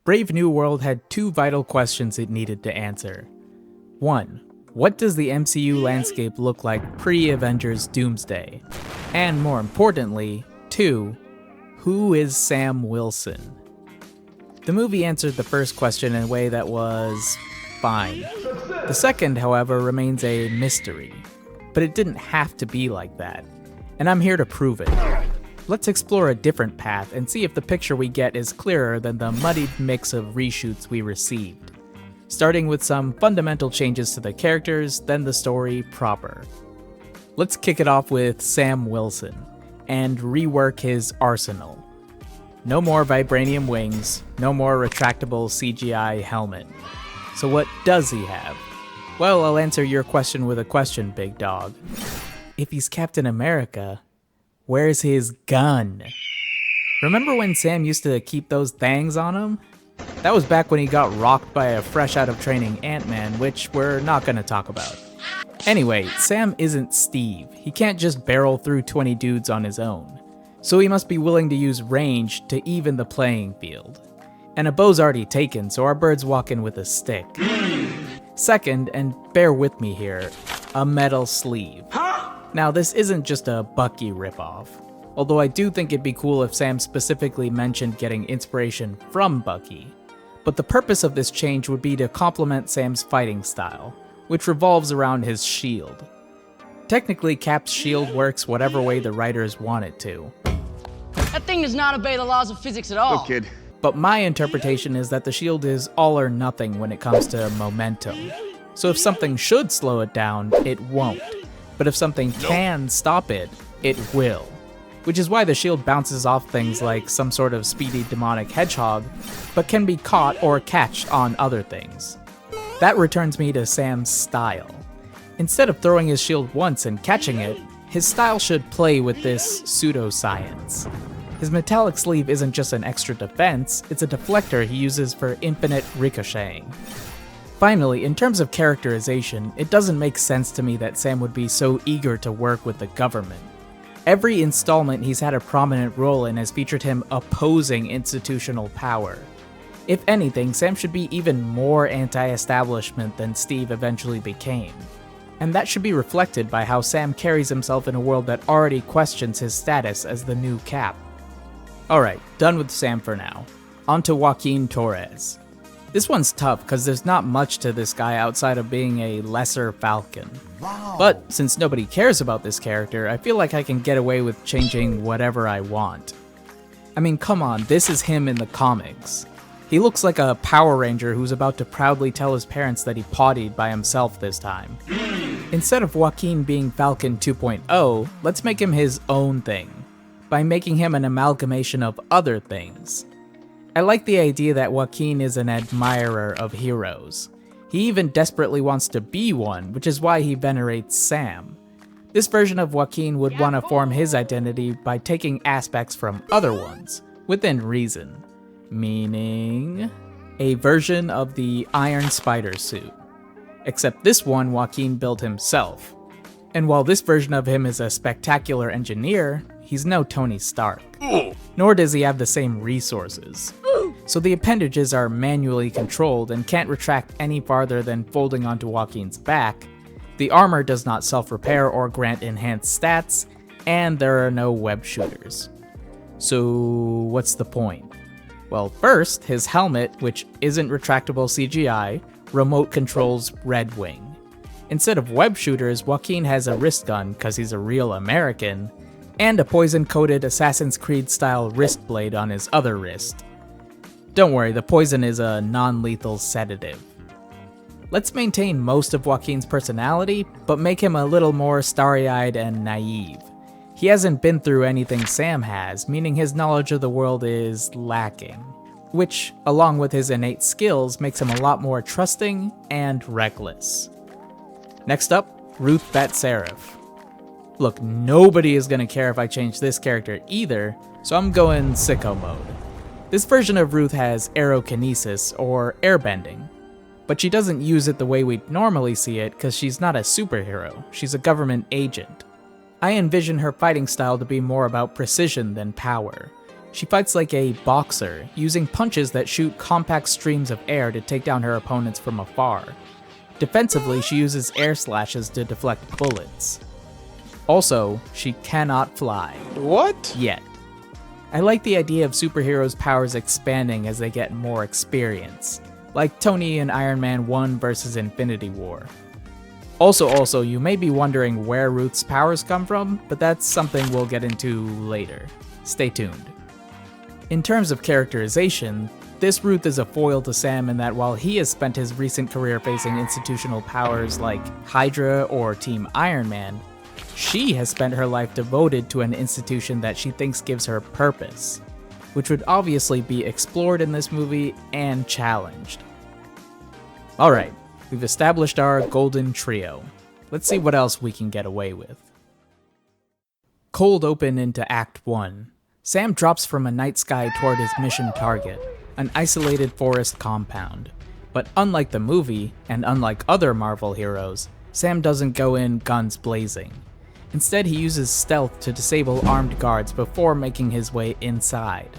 Brave New World had two vital questions it needed to answer. 1. What does the MCU landscape look like pre-Avengers Doomsday? And more importantly, 2. Who is Sam Wilson? The movie answered the first question in a way that was fine. The second, however, remains a mystery. But it didn't have to be like that. And I'm here to prove it. Let's explore a different path and see if the picture we get is clearer than the muddied mix of reshoots we received. Starting with some fundamental changes to the characters, then the story proper. Let's kick it off with Sam Wilson, and rework his arsenal. No more vibranium wings, no more retractable CGI helmet. So what does he have? Well, I'll answer your question with a question, big dog. If he's Captain America, where's his gun? Remember when Sam used to keep those things on him? That was back when he got rocked by a fresh out of training Ant-Man, which we're not gonna talk about. Anyway, Sam isn't Steve. He can't just barrel through 20 dudes on his own. So he must be willing to use range to even the playing field. And a bow's already taken, so our bird's walking with a stick. Second, and bear with me here, a metal sleeve. Now this isn't just a Bucky ripoff, although I do think it'd be cool if Sam specifically mentioned getting inspiration from Bucky. But the purpose of this change would be to complement Sam's fighting style, which revolves around his shield. Technically, Cap's shield works whatever way the writers want it to. That thing does not obey the laws of physics at all. Look, kid. But my interpretation is that the shield is all or nothing when it comes to momentum. So if something should slow it down, it won't. But if something can stop it, it will. Which is why the shield bounces off things like some sort of speedy demonic hedgehog, but can be caught or catched on other things. That returns me to Sam's style. Instead of throwing his shield once and catching it, his style should play with this pseudoscience. His metallic sleeve isn't just an extra defense, it's a deflector he uses for infinite ricocheting. Finally, in terms of characterization, it doesn't make sense to me that Sam would be so eager to work with the government. Every installment he's had a prominent role in has featured him opposing institutional power. If anything, Sam should be even more anti-establishment than Steve eventually became. And that should be reflected by how Sam carries himself in a world that already questions his status as the new Cap. Alright, done with Sam for now. On to Joaquin Torres. This one's tough because there's not much to this guy outside of being a lesser Falcon. Wow. But since nobody cares about this character, I feel like I can get away with changing whatever I want. I mean, come on, this is him in the comics. He looks like a Power Ranger who's about to proudly tell his parents that he pottied by himself this time. Instead of Joaquin being Falcon 2.0, let's make him his own thing, by making him an amalgamation of other things. I like the idea that Joaquin is an admirer of heroes. He even desperately wants to be one, which is why he venerates Sam. This version of Joaquin would want to form his identity by taking aspects from other ones, within reason. Meaning, a version of the Iron Spider suit. Except this one Joaquin built himself. And while this version of him is a spectacular engineer, he's no Tony Stark. Nor does he have the same resources. So the appendages are manually controlled and can't retract any farther than folding onto Joaquin's back. The armor does not self-repair or grant enhanced stats, and there are no web shooters. So what's the point? Well, first, his helmet, which isn't retractable CGI, remote controls Red Wing. Instead of web shooters, Joaquin has a wrist gun because he's a real American, and a poison-coated Assassin's Creed-style wrist blade on his other wrist. Don't worry, the poison is a non-lethal sedative. Let's maintain most of Joaquin's personality, but make him a little more starry-eyed and naive. He hasn't been through anything Sam has, meaning his knowledge of the world is lacking, which, along with his innate skills, makes him a lot more trusting and reckless. Next up, Ruth Bat-Seraph. Look, nobody is gonna care if I change this character either, so I'm going sicko mode. This version of Ruth has aerokinesis, or airbending, but she doesn't use it the way we'd normally see it because she's not a superhero, she's a government agent. I envision her fighting style to be more about precision than power, She fights like a boxer, using punches that shoot compact streams of air to take down her opponents from afar. Defensively, she uses air slashes to deflect bullets. Also, she cannot fly. What? Yet. I like the idea of superheroes' powers expanding as they get more experience, like Tony in Iron Man 1 vs. Infinity War. Also, you may be wondering where Ruth's powers come from, but that's something we'll get into later. Stay tuned. In terms of characterization, this Ruth is a foil to Sam in that while he has spent his recent career facing institutional powers like Hydra or Team Iron Man, she has spent her life devoted to an institution that she thinks gives her purpose, which would obviously be explored in this movie and challenged. Alright, we've established our golden trio. Let's see what else we can get away with. Cold open into Act 1. Sam drops from a night sky toward his mission target, an isolated forest compound. But unlike the movie, and unlike other Marvel heroes, Sam doesn't go in guns blazing. Instead, he uses stealth to disable armed guards before making his way inside.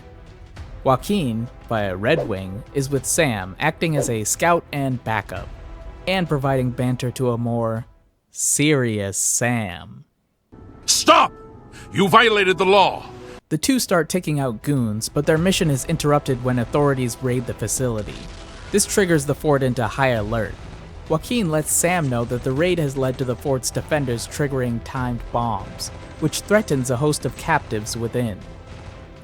Joaquin, via Red Wing, is with Sam, acting as a scout and backup, and providing banter to a more serious Sam. Stop! You violated the law! The two start taking out goons, but their mission is interrupted when authorities raid the facility. This triggers the fort into high alert. Joaquin lets Sam know that the raid has led to the fort's defenders triggering timed bombs, which threatens a host of captives within.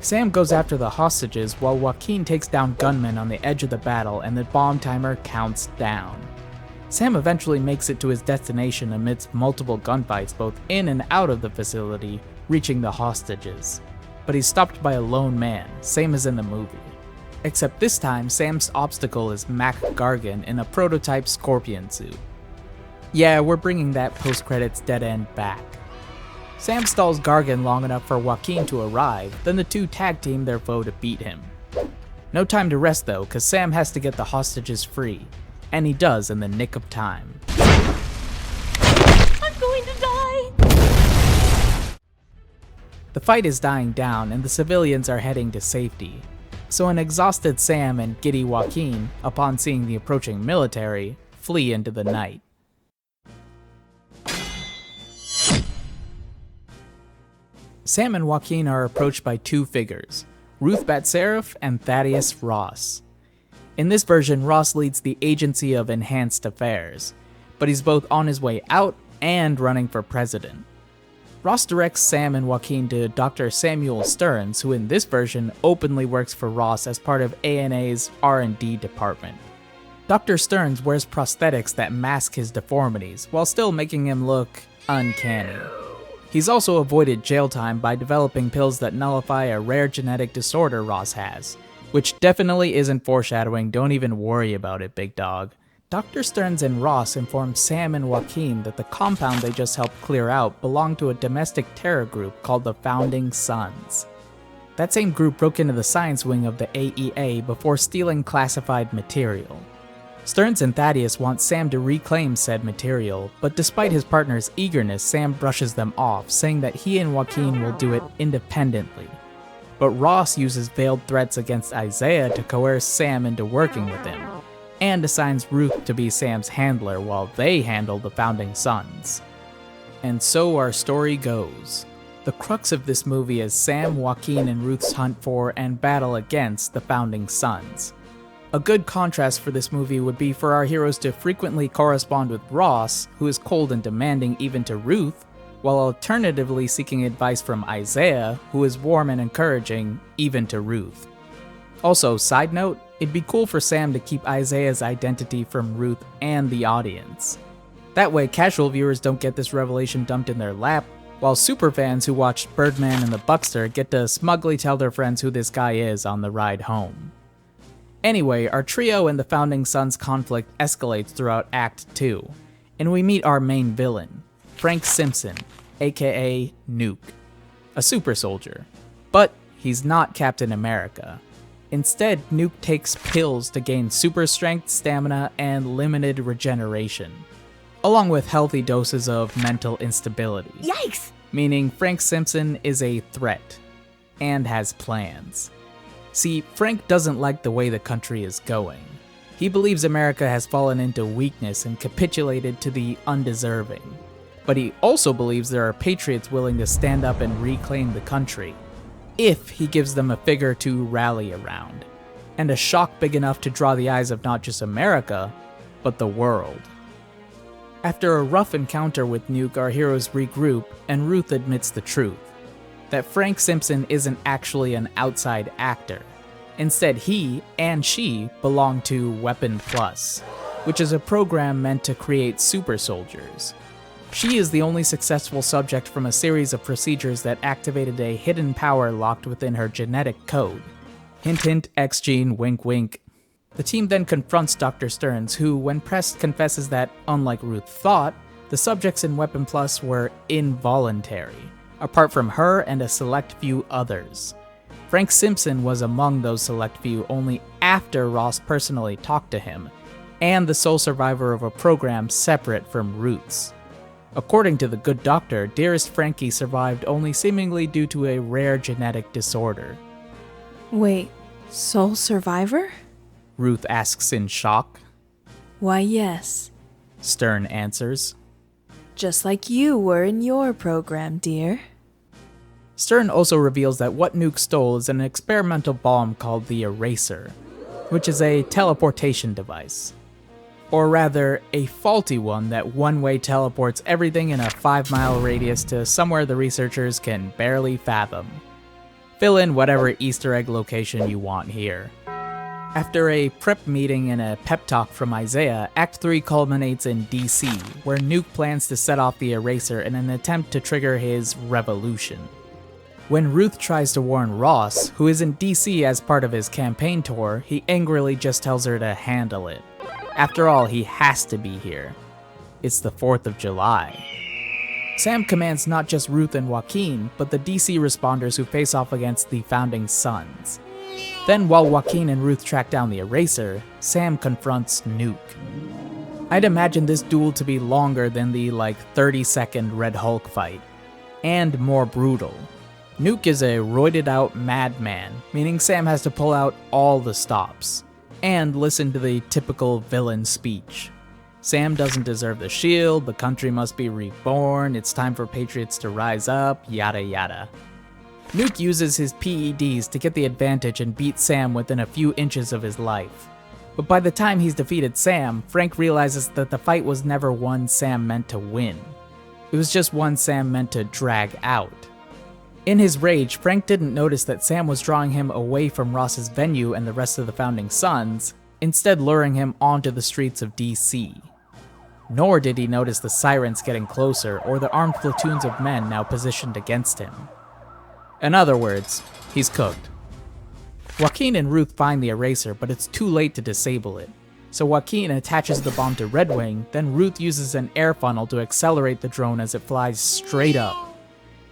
Sam goes after the hostages while Joaquin takes down gunmen on the edge of the battle and the bomb timer counts down. Sam eventually makes it to his destination amidst multiple gunfights both in and out of the facility, reaching the hostages. But he's stopped by a lone man, same as in the movie. Except this time, Sam's obstacle is Mac Gargan in a prototype Scorpion suit. Yeah, we're bringing that post-credits dead end back. Sam stalls Gargan long enough for Joaquin to arrive, then the two tag team their foe to beat him. No time to rest though, cause Sam has to get the hostages free, and he does in the nick of time. I'm going to die! The fight is dying down and the civilians are heading to safety. So an exhausted Sam and giddy Joaquin, upon seeing the approaching military, flee into the night. Sam and Joaquin are approached by two figures, Ruth Bat-Seraph and Thaddeus Ross. In this version, Ross leads the Agency of Enhanced Affairs, but he's both on his way out and running for president. Ross directs Sam and Joaquin to Dr. Samuel Stearns, who in this version openly works for Ross as part of ANA's R&D department. Dr. Stearns wears prosthetics that mask his deformities, while still making him look uncanny. He's also avoided jail time by developing pills that nullify a rare genetic disorder Ross has, which definitely isn't foreshadowing, don't even worry about it, big dog. Dr. Stearns and Ross inform Sam and Joaquin that the compound they just helped clear out belonged to a domestic terror group called the Founding Sons. That same group broke into the science wing of the AEA before stealing classified material. Stearns and Thaddeus want Sam to reclaim said material, but despite his partner's eagerness, Sam brushes them off, saying that he and Joaquin will do it independently. But Ross uses veiled threats against Isaiah to coerce Sam into working with him, and assigns Ruth to be Sam's handler while they handle the Founding Sons. And so our story goes. The crux of this movie is Sam, Joaquin, and Ruth's hunt for and battle against the Founding Sons. A good contrast for this movie would be for our heroes to frequently correspond with Ross, who is cold and demanding even to Ruth, while alternatively seeking advice from Isaiah, who is warm and encouraging even to Ruth. Also, side note, it'd be cool for Sam to keep Isaiah's identity from Ruth and the audience. That way, casual viewers don't get this revelation dumped in their lap, while superfans who watched Birdman and the Buckster get to smugly tell their friends who this guy is on the ride home. Anyway, our trio and the Founding Sons conflict escalates throughout Act 2, and we meet our main villain, Frank Simpson, aka Nuke, a super soldier. But he's not Captain America. Instead, Nuke takes pills to gain super strength, stamina, and limited regeneration, along with healthy doses of mental instability. Yikes! Meaning Frank Simpson is a threat. and has plans. See, Frank doesn't like the way the country is going. He believes America has fallen into weakness and capitulated to the undeserving. But he also believes there are patriots willing to stand up and reclaim the country, if he gives them a figure to rally around, and a shock big enough to draw the eyes of not just America, but the world. After a rough encounter with Nuke, our heroes regroup, and Ruth admits the truth, that Frank Simpson isn't actually an outside actor. Instead, he and she belong to Weapon Plus, which is a program meant to create super soldiers. She is the only successful subject from a series of procedures that activated a hidden power locked within her genetic code. Hint hint, X gene, wink wink. The team then confronts Dr. Stearns, who, when pressed, confesses that, unlike Ruth thought, the subjects in Weapon Plus were involuntary, apart from her and a select few others. Frank Simpson was among those select few only after Ross personally talked to him, and the sole survivor of a program separate from Ruth's. According to the good doctor, dearest Frankie survived only seemingly due to a rare genetic disorder. Wait, sole survivor? Ruth asks in shock. Why, yes. Stern answers. Just like you were in your program, dear. Stern also reveals that what Nuke stole is an experimental bomb called the Eraser, which is a teleportation device. Or rather, a faulty one that one-way teleports everything in a 5-mile radius to somewhere the researchers can barely fathom. Fill in whatever Easter egg location you want here. After a prep meeting and a pep talk from Isaiah, Act 3 culminates in DC, where Nuke plans to set off the Eraser in an attempt to trigger his revolution. When Ruth tries to warn Ross, who is in DC as part of his campaign tour, he angrily just tells her to handle it. After all, he has to be here. It's the 4th of July. Sam commands not just Ruth and Joaquin, but the DC responders who face off against the Founding Sons. Then, while Joaquin and Ruth track down the Eraser, Sam confronts Nuke. I'd imagine this duel to be longer than the 30-second Red Hulk fight, and more brutal. Nuke is a roided out madman, meaning Sam has to pull out all the stops, and listen to the typical villain speech. Sam doesn't deserve the shield, the country must be reborn, it's time for patriots to rise up, yada yada. Nuke uses his PEDs to get the advantage and beat Sam within a few inches of his life. But by the time he's defeated Sam, Frank realizes that the fight was never one Sam meant to win. It was just one Sam meant to drag out. In his rage, Frank didn't notice that Sam was drawing him away from Ross's venue and the rest of the Founding Sons, instead luring him onto the streets of DC. Nor did he notice the sirens getting closer or the armed platoons of men now positioned against him. In other words, he's cooked. Joaquin and Ruth find the Eraser, but it's too late to disable it. So Joaquin attaches the bomb to Red Wing, then Ruth uses an air funnel to accelerate the drone as it flies straight up.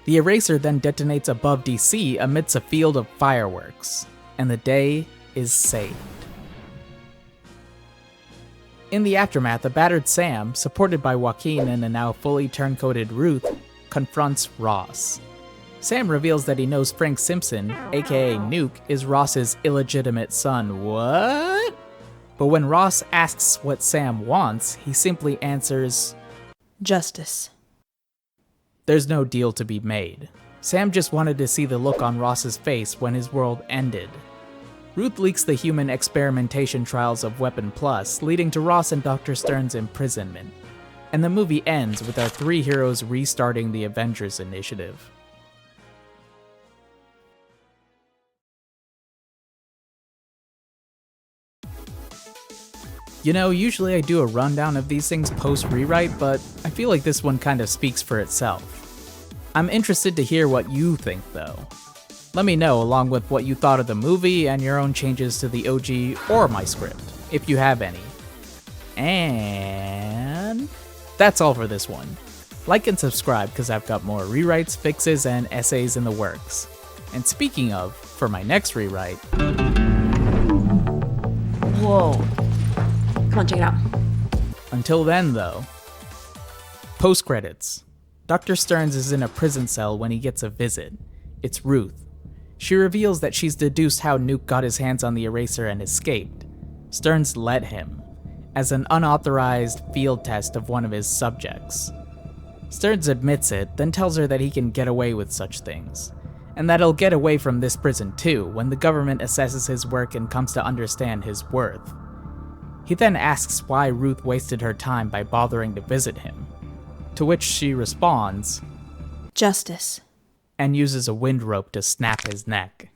The Eraser then detonates above DC amidst a field of fireworks, and the day is saved. In the aftermath, a battered Sam, supported by Joaquin and a now fully turncoated Ruth, confronts Ross. Sam reveals that he knows Frank Simpson, aka Nuke, is Ross's illegitimate son. What? But when Ross asks what Sam wants, he simply answers, Justice. There's no deal to be made. Sam just wanted to see the look on Ross's face when his world ended. Ruth leaks the human experimentation trials of Weapon Plus, leading to Ross and Dr. Stern's imprisonment. And the movie ends with our three heroes restarting the Avengers Initiative. You know, usually I do a rundown of these things post-rewrite, but I feel like this one kind of speaks for itself. I'm interested to hear what you think, though. Let me know along with what you thought of the movie and your own changes to the OG or my script, if you have any. And that's all for this one. Like and subscribe because I've got more rewrites, fixes, and essays in the works. And speaking of, for my next rewrite... Whoa. Come on, check it out. Until then, though. Post-credits. Dr. Stearns is in a prison cell when he gets a visit. It's Ruth. She reveals that she's deduced how Nuke got his hands on the eraser and escaped. Stearns let him, as an unauthorized field test of one of his subjects. Stearns admits it, then tells her that he can get away with such things, and that he'll get away from this prison too when the government assesses his work and comes to understand his worth. He then asks why Ruth wasted her time by bothering to visit him, to which she responds, Justice. and uses a wind rope to snap his neck.